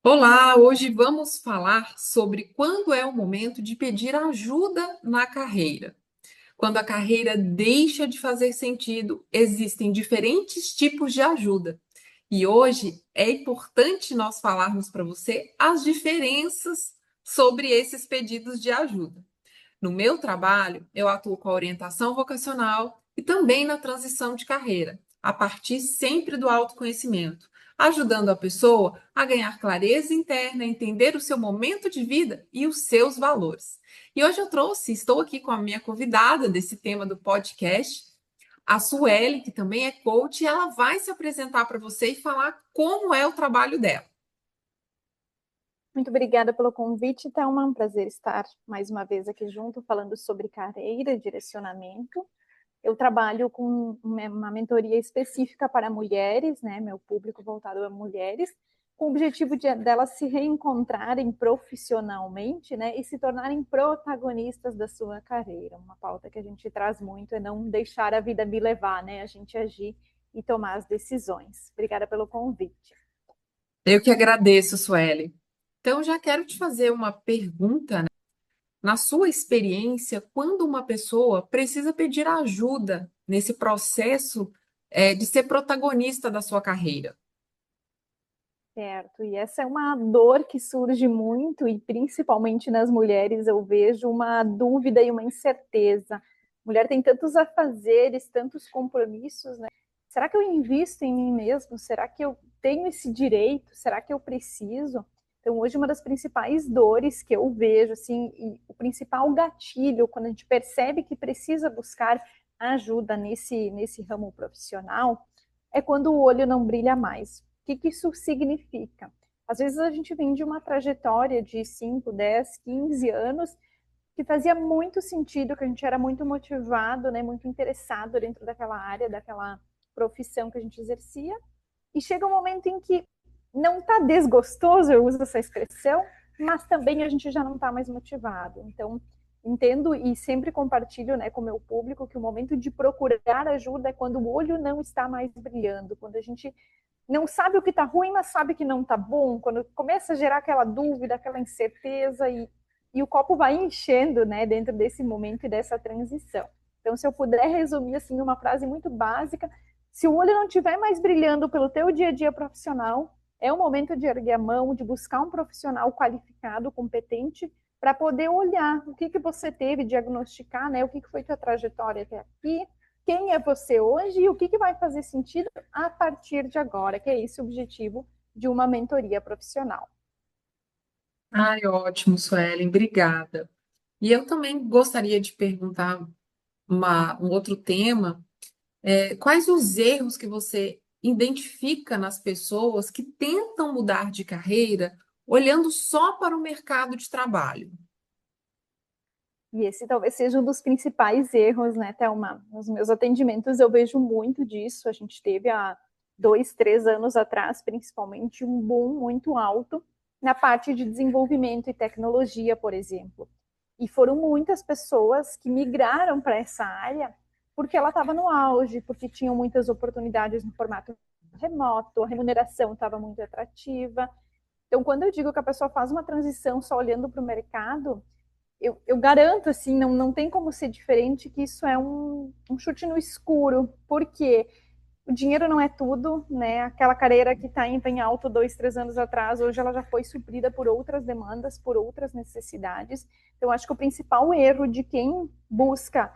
Olá, hoje vamos falar sobre quando é o momento de pedir ajuda na carreira. Quando a carreira deixa de fazer sentido, existem diferentes tipos de ajuda. E hoje é importante nós falarmos para você as diferenças sobre esses pedidos de ajuda. No meu trabalho, eu atuo com a orientação vocacional e também na transição de carreira, a partir sempre do autoconhecimento, ajudando a pessoa a ganhar clareza interna, entender o seu momento de vida e os seus valores. E hoje estou aqui com a minha convidada desse tema do podcast, a Sueli, que também é coach, e ela vai se apresentar para você e falar como é o trabalho dela. Muito obrigada pelo convite, Thelma. É um prazer estar mais uma vez aqui junto, falando sobre carreira e direcionamento. Eu trabalho com uma mentoria específica para mulheres, né? Meu público voltado a mulheres, com o objetivo delas se reencontrarem profissionalmente, né? E se tornarem protagonistas da sua carreira. Uma pauta que a gente traz muito é não deixar a vida me levar, né? A gente agir e tomar as decisões. Obrigada pelo convite. Eu que agradeço, Sueli. Então, já quero te fazer uma pergunta, né? Na sua experiência, quando uma pessoa precisa pedir ajuda nesse processo, de ser protagonista da sua carreira? Certo, e essa é uma dor que surge muito, e principalmente nas mulheres eu vejo uma dúvida e uma incerteza. Mulher tem tantos afazeres, tantos compromissos, né? Será que eu invisto em mim mesmo? Será que eu tenho esse direito? Será que eu preciso? Então, hoje, uma das principais dores que eu vejo, assim, e o principal gatilho, quando a gente percebe que precisa buscar ajuda nesse ramo profissional, é quando o olho não brilha mais. O que isso significa? Às vezes a gente vem de uma trajetória de 5, 10, 15 anos que fazia muito sentido, que a gente era muito motivado, né, muito interessado dentro daquela área, daquela profissão que a gente exercia, e chega um momento em que não está desgostoso, eu uso essa expressão, mas também a gente já não está mais motivado. Então, entendo e sempre compartilho, né, com o meu público que o momento de procurar ajuda é quando o olho não está mais brilhando, quando a gente não sabe o que está ruim, mas sabe que não está bom, quando começa a gerar aquela dúvida, aquela incerteza, e o copo vai enchendo, né, dentro desse momento e dessa transição. Então, se eu puder resumir assim uma frase muito básica, se o olho não estiver mais brilhando pelo teu dia a dia profissional, é o momento de erguer a mão, de buscar um profissional qualificado, competente, para poder olhar o que você teve, diagnosticar, né, o que foi tua trajetória até aqui, quem é você hoje e o que vai fazer sentido a partir de agora, que é esse o objetivo de uma mentoria profissional. Ai, ótimo, Suelen, obrigada. E eu também gostaria de perguntar um outro tema. Quais os erros que você identifica nas pessoas que tentam mudar de carreira olhando só para o mercado de trabalho? E esse talvez seja um dos principais erros, né, Thelma? Nos meus atendimentos eu vejo muito disso. A gente teve há 2, 3 anos atrás, principalmente, um boom muito alto na parte de desenvolvimento e tecnologia, por exemplo. E foram muitas pessoas que migraram para essa área porque ela estava no auge, porque tinham muitas oportunidades no formato remoto, a remuneração estava muito atrativa. Então, quando eu digo que a pessoa faz uma transição só olhando para o mercado, eu garanto, assim, não tem como ser diferente, que isso é um chute no escuro, porque o dinheiro não é tudo, né? Aquela carreira que está em alto 2, 3 anos atrás, hoje ela já foi suprida por outras demandas, por outras necessidades. Então, acho que o principal erro de quem busca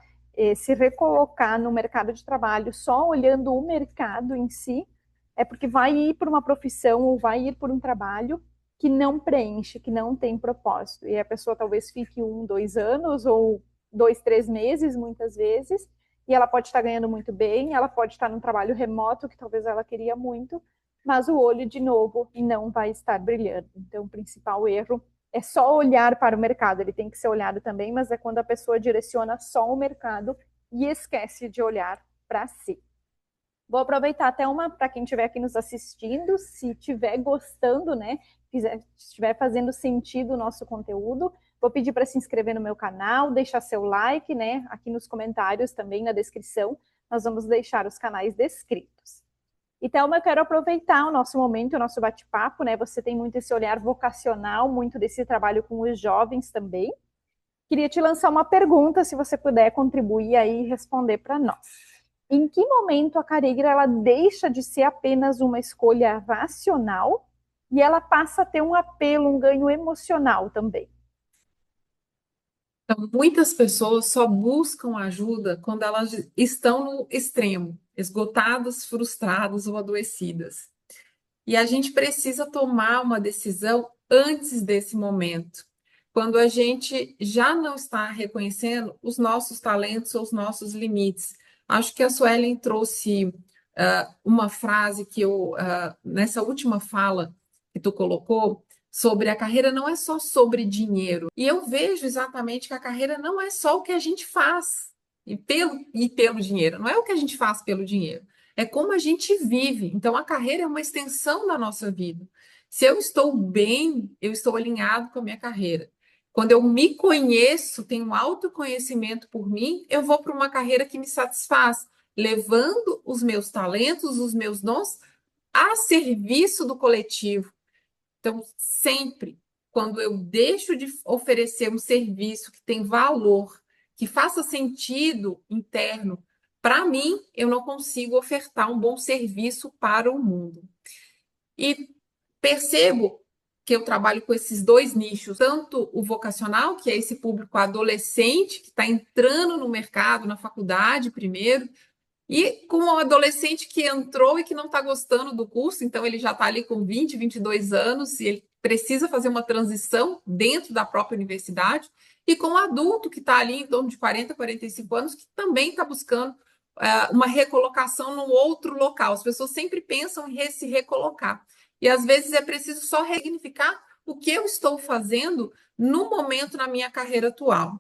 se recolocar no mercado de trabalho só olhando o mercado em si, é porque vai ir por uma profissão ou vai ir por um trabalho que não preenche, que não tem propósito. E a pessoa talvez fique 1, 2 anos ou 2, 3 meses, muitas vezes, e ela pode estar ganhando muito bem, ela pode estar num trabalho remoto que talvez ela queria muito, mas o olho de novo não vai estar brilhando. Então, o principal erro é só olhar para o mercado, ele tem que ser olhado também, mas é quando a pessoa direciona só o mercado e esquece de olhar para si. Vou aproveitar até uma para quem estiver aqui nos assistindo, se estiver gostando, né, estiver fazendo sentido o nosso conteúdo, vou pedir para se inscrever no meu canal, deixar seu like, né, aqui nos comentários também na descrição, nós vamos deixar os canais descritos. E, Thelma, eu quero aproveitar o nosso momento, o nosso bate-papo, né? Você tem muito esse olhar vocacional, muito desse trabalho com os jovens também. Queria te lançar uma pergunta, se você puder contribuir aí e responder para nós. Em que momento a carreira ela deixa de ser apenas uma escolha racional e ela passa a ter um apelo, um ganho emocional também? Então, muitas pessoas só buscam ajuda quando elas estão no extremo, esgotadas, frustradas ou adoecidas. E a gente precisa tomar uma decisão antes desse momento, quando a gente já não está reconhecendo os nossos talentos ou os nossos limites. Acho que a Suelen trouxe uma frase que nessa última fala que tu colocou, sobre a carreira não é só sobre dinheiro. E eu vejo exatamente que a carreira não é só o que a gente faz e pelo dinheiro, não é o que a gente faz pelo dinheiro. É como a gente vive. Então, a carreira é uma extensão da nossa vida. Se eu estou bem, eu estou alinhado com a minha carreira. Quando eu me conheço, tenho autoconhecimento por mim, eu vou para uma carreira que me satisfaz, levando os meus talentos, os meus dons a serviço do coletivo. Então, sempre, quando eu deixo de oferecer um serviço que tem valor, que faça sentido interno, para mim, eu não consigo ofertar um bom serviço para o mundo. E percebo que eu trabalho com esses dois nichos, tanto o vocacional, que é esse público adolescente que está entrando no mercado, na faculdade primeiro, e com um adolescente que entrou e que não está gostando do curso, então ele já está ali com 22 anos e ele precisa fazer uma transição dentro da própria universidade, e com um adulto que está ali em torno de 45 anos, que também está buscando uma recolocação num outro local. As pessoas sempre pensam em se recolocar. E às vezes é preciso só ressignificar o que eu estou fazendo no momento na minha carreira atual.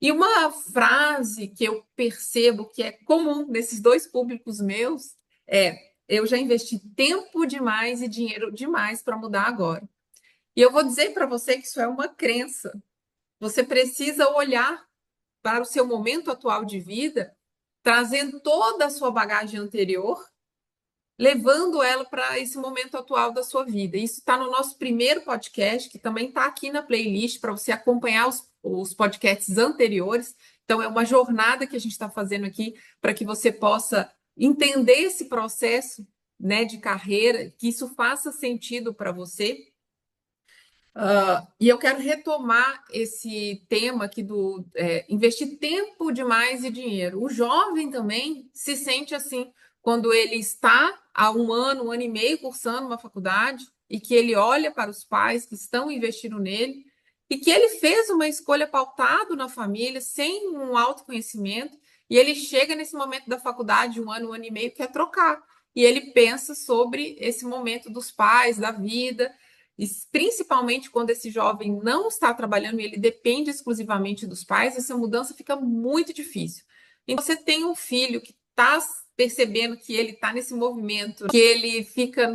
E uma frase que eu percebo que é comum nesses dois públicos meus é: eu já investi tempo demais e dinheiro demais para mudar agora. E eu vou dizer para você que isso é uma crença. Você precisa olhar para o seu momento atual de vida, trazendo toda a sua bagagem anterior, levando ela para esse momento atual da sua vida. Isso está no nosso primeiro podcast, que também está aqui na playlist para você acompanhar os podcasts anteriores. Então, é uma jornada que a gente está fazendo aqui para que você possa entender esse processo, né, de carreira, que isso faça sentido para você. E eu quero retomar esse tema aqui do investir tempo demais e dinheiro. O jovem também se sente assim quando ele está há um ano e meio cursando uma faculdade e que ele olha para os pais que estão investindo nele e que ele fez uma escolha pautada na família, sem um autoconhecimento, e ele chega nesse momento da faculdade, um ano e meio, quer trocar. E ele pensa sobre esse momento dos pais, da vida, e principalmente quando esse jovem não está trabalhando e ele depende exclusivamente dos pais, essa mudança fica muito difícil. Então, você tem um filho que está percebendo que ele está nesse movimento, que ele fica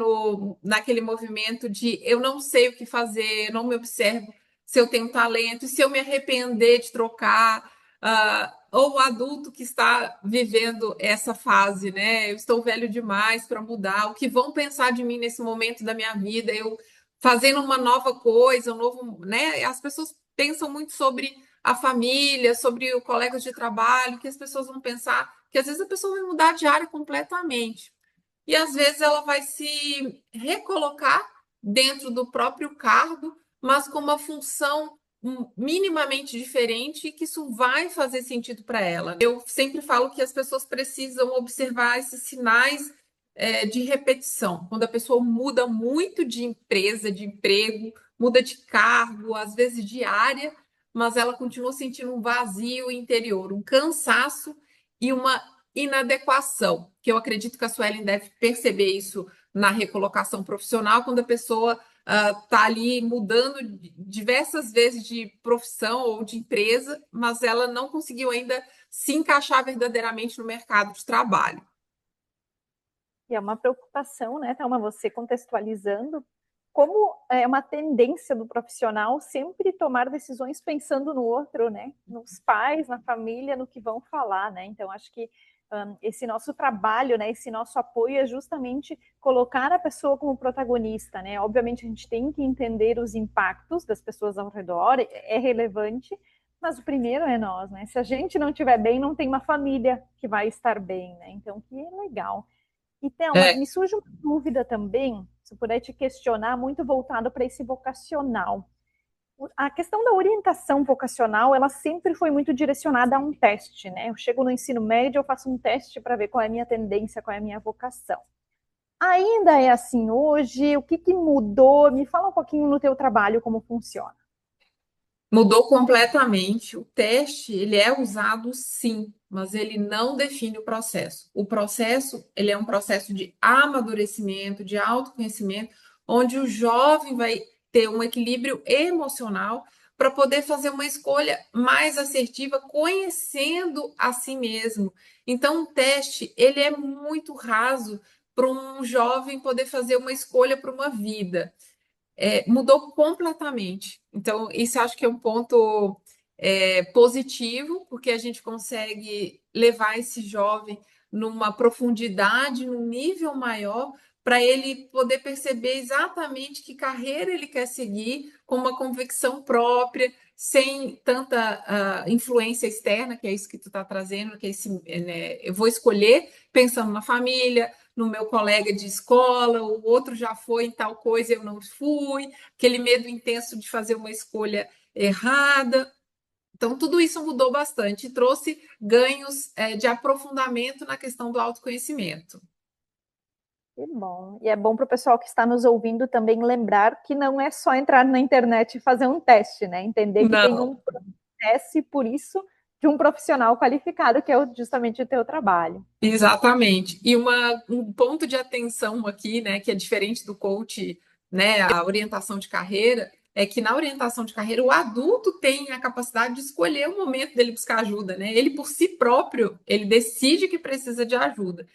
naquele movimento de eu não sei o que fazer, não me observo se eu tenho talento, e se eu me arrepender de trocar, ou o adulto que está vivendo essa fase, né? Eu estou velho demais para mudar, o que vão pensar de mim nesse momento da minha vida? Eu fazendo uma nova coisa, um novo, né? As pessoas pensam muito sobre a família, sobre o colega de trabalho, que as pessoas vão pensar, que às vezes a pessoa vai mudar de área completamente. E às vezes ela vai se recolocar dentro do próprio cargo, mas com uma função minimamente diferente, e que isso vai fazer sentido para ela. Eu sempre falo que as pessoas precisam observar esses sinais de repetição. Quando a pessoa muda muito de empresa, de emprego, muda de cargo, às vezes de área, mas ela continua sentindo um vazio interior, um cansaço e uma inadequação, que eu acredito que a Suelen deve perceber isso na recolocação profissional, quando a pessoa está ali mudando diversas vezes de profissão ou de empresa, mas ela não conseguiu ainda se encaixar verdadeiramente no mercado de trabalho. E é uma preocupação, né, Thelma, você contextualizando como é uma tendência do profissional sempre tomar decisões pensando no outro, né, nos pais, na família, no que vão falar, né, então acho que esse nosso trabalho, né, esse nosso apoio é justamente colocar a pessoa como protagonista, né? Obviamente a gente tem que entender os impactos das pessoas ao redor, é relevante, mas o primeiro é nós, né? Se a gente não estiver bem, não tem uma família que vai estar bem, né? Então, que legal. E, Thelma, É, me surge uma dúvida também, se eu puder te questionar, muito voltado para esse vocacional. A questão da orientação vocacional, ela sempre foi muito direcionada a um teste, né? Eu chego no ensino médio, eu faço um teste para ver qual é a minha tendência, qual é a minha vocação. Ainda é assim hoje? O que, que mudou? Me fala um pouquinho no teu trabalho como funciona. mudou completamente. O teste, ele é usado sim, mas ele não define o processo. O processo, ele é um processo de amadurecimento, de autoconhecimento, onde o jovem vai ter um equilíbrio emocional para poder fazer uma escolha mais assertiva, conhecendo a si mesmo. Então, o teste, ele é muito raso para um jovem poder fazer uma escolha para uma vida. Mudou completamente. Então, isso acho que é um ponto positivo, porque a gente consegue levar esse jovem numa profundidade, num nível maior, para ele poder perceber exatamente que carreira ele quer seguir, com uma convicção própria, sem tanta influência externa, que é isso que tu está trazendo, que é esse, né, eu vou escolher pensando na família, no meu colega de escola, o outro já foi em tal coisa, eu não fui, aquele medo intenso de fazer uma escolha errada. Então, tudo isso mudou bastante e trouxe ganhos de aprofundamento na questão do autoconhecimento. Que bom. E é bom para o pessoal que está nos ouvindo também lembrar que não é só entrar na internet e fazer um teste, né? Entender que tem Não, um processo, por isso, de um profissional qualificado, que é justamente o teu trabalho. exatamente. E um ponto de atenção aqui, né, que é diferente do coach, né, a orientação de carreira, é que na orientação de carreira o adulto tem a capacidade de escolher o momento dele buscar ajuda, né? Ele por si próprio, ele decide que precisa de ajuda.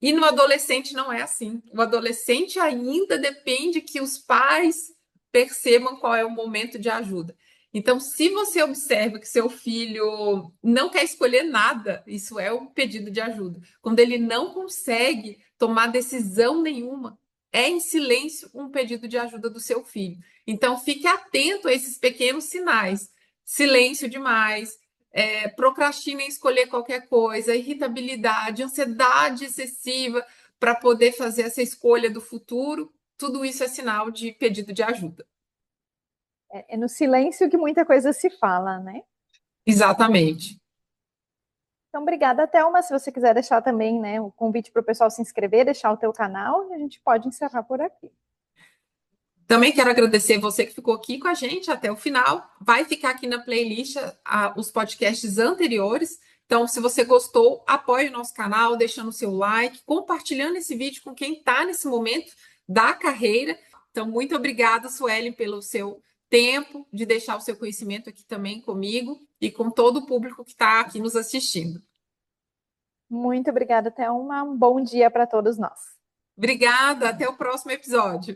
E no adolescente não é assim. O adolescente ainda depende que os pais percebam qual é o momento de ajuda. Então, se você observa que seu filho não quer escolher nada, isso é um pedido de ajuda. Quando ele não consegue tomar decisão nenhuma, é em silêncio um pedido de ajuda do seu filho. Então, fique atento a esses pequenos sinais. Silêncio demais, procrastina em escolher qualquer coisa, irritabilidade, ansiedade excessiva para poder fazer essa escolha do futuro, tudo isso é sinal de pedido de ajuda. É no silêncio que muita coisa se fala, né? Exatamente. Então, obrigada, Thelma. Se você quiser deixar também, né, o convite para o pessoal se inscrever, deixar o teu canal, a gente pode encerrar por aqui. Também quero agradecer você que ficou aqui com a gente até o final. Vai ficar aqui na playlist os podcasts anteriores. Então, se você gostou, apoie o nosso canal, deixando o seu like, compartilhando esse vídeo com quem está nesse momento da carreira. Então, muito obrigada, Suelen, pelo seu tempo de deixar o seu conhecimento aqui também comigo e com todo o público que está aqui nos assistindo. Muito obrigada, Thelma. Um bom dia para todos nós. Obrigada, até o próximo episódio.